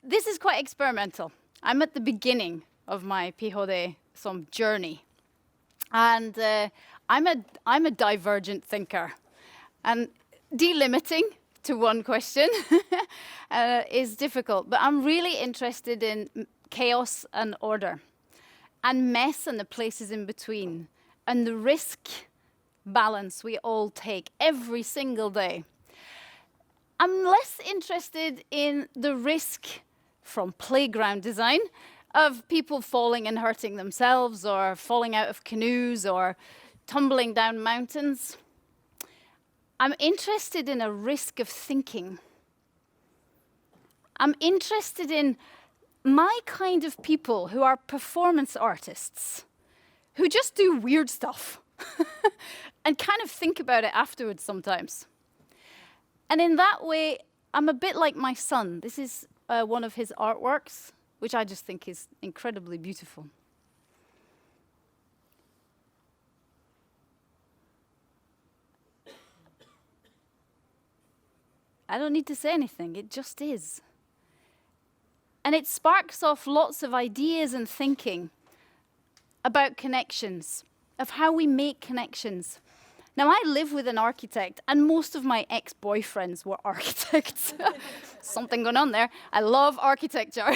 This is quite experimental. I'm at the beginning of my ph.d. some journey. And I'm a divergent thinker. And delimiting to one question is difficult. But I'm really interested in chaos and order, and mess and the places in between, and the risk balance we all take every single day. I'm less interested in the risk from playground design of people falling and hurting themselves, or falling out of canoes, or tumbling down mountains. I'm interested in a risk of thinking. I'm interested in my kind of people who are performance artists, who just do weird stuff and kind of think about it afterwards sometimes. And in that way, I'm a bit like my son. This is one of his artworks, which I just think is incredibly beautiful. I don't need to say anything, it just is. And it sparks off lots of ideas and thinking about connections, of how we make connections. Now, I live with an architect, and most of my ex-boyfriends were architects. Something going on there. I love architecture.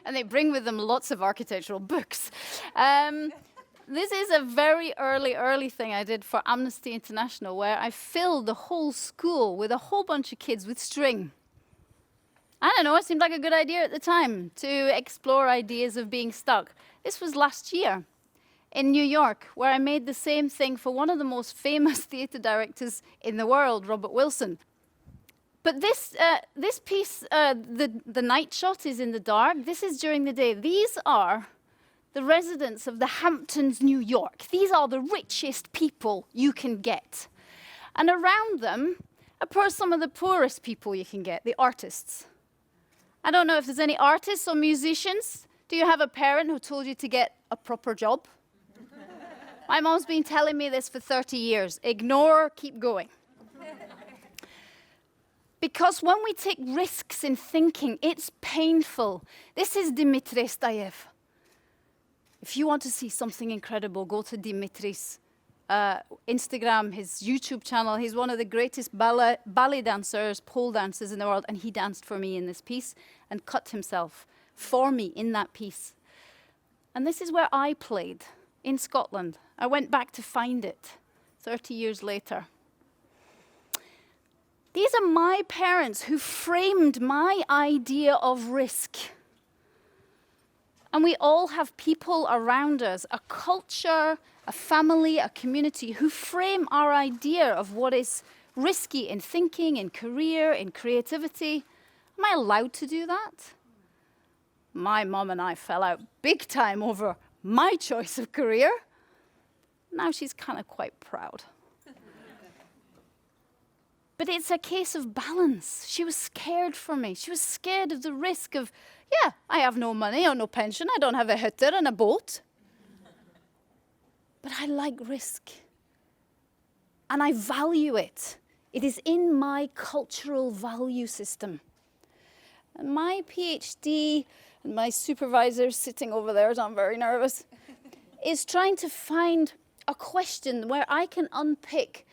And they bring with them lots of architectural books. This is a very early thing I did for Amnesty International, where I filled the whole school with a whole bunch of kids with string. I don't know, it seemed like a good idea at the time to explore ideas of being stuck. This was last year in New York, where I made the same thing for one of the most famous theatre directors in the world, Robert Wilson. But this piece, the night shot is in the dark. This is during the day. These are the residents of the Hamptons, New York. These are the richest people you can get. And around them are some of the poorest people you can get, the artists. I don't know if there's any artists or musicians. Do you have a parent who told you to get a proper job? My mom's been telling me this for 30 years. Ignore, keep going. Because when we take risks in thinking, it's painful. This is Dmitry Stayev. If you want to see something incredible, go to Dmitry's Instagram, his YouTube channel. He's one of the greatest ballet dancers, pole dancers in the world, and he danced for me in this piece and cut himself for me in that piece. And this is where I played, in Scotland. I went back to find it 30 years later. These are my parents who framed my idea of risk. And we all have people around us, a culture, a family, a community, who frame our idea of what is risky in thinking, in career, in creativity. Am I allowed to do that? My mom and I fell out big time over my choice of career. Now she's kind of quite proud. But it's a case of balance. She was scared for me. She was scared of the risk of, yeah, I have no money or no pension. I don't have a hytte and a boat. But I like risk. And I value it. It is in my cultural value system. And my PhD, and my supervisor sitting over there, so I'm very nervous, is trying to find a question where I can unpick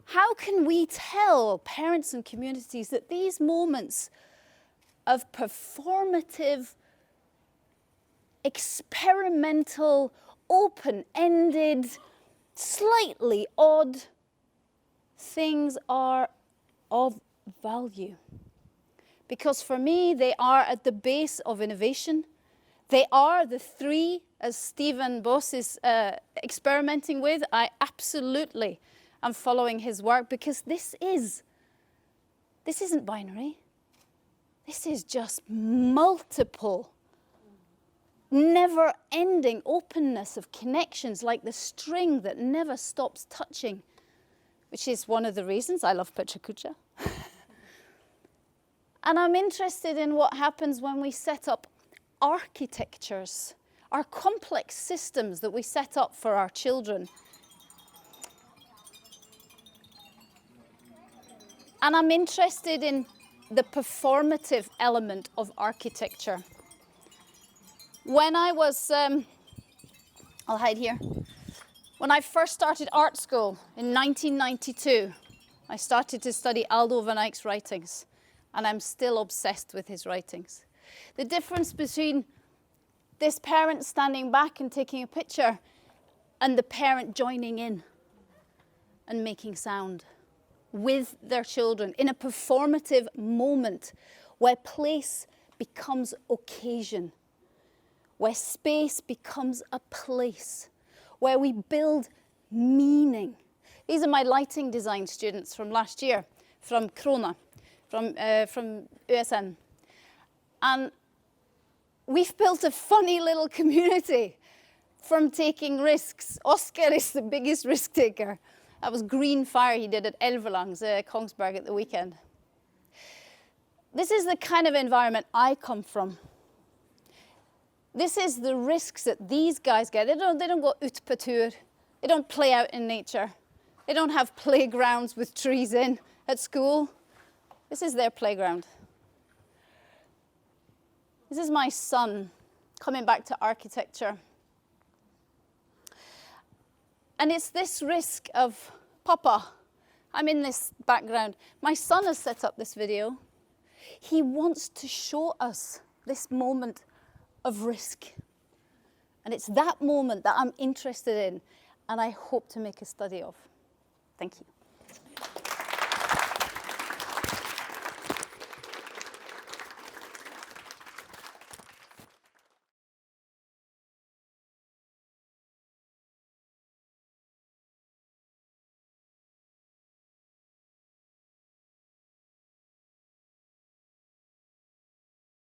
how can we tell parents and communities that these moments of performative, experimental, open-ended, slightly odd things are of value? Because for me, they are at the base of innovation. They are the three, as Stephen Boss is experimenting with. I absolutely am following his work, because this isn't binary. This is just multiple, never-ending openness of connections, like the string that never stops touching, which is one of the reasons I love PechaKucha. And I'm interested in what happens when we set up architectures, our complex systems that we set up for our children. And I'm interested in the performative element of architecture. When I was, I'll hide here. When I first started art school in 1992, I started to study Aldo van Eyck's writings, and I'm still obsessed with his writings. The difference between this parent standing back and taking a picture and the parent joining in and making sound with their children in a performative moment where place becomes occasion, where space becomes a place, where we build meaning. These are my lighting design students from last year, from Krona, from USN. And we've built a funny little community from taking risks. Oscar is the biggest risk taker. That was green fire he did at Elvelangs, Kongsberg at the weekend. This is the kind of environment I come from. This is the risks that these guys get. They don't go ut på tur. They don't play out in nature. They don't have playgrounds with trees in at school. This is their playground. This is my son coming back to architecture. And it's this risk of, Papa, I'm in this background. My son has set up this video. He wants to show us this moment of risk. And it's that moment that I'm interested in and I hope to make a study of. Thank you.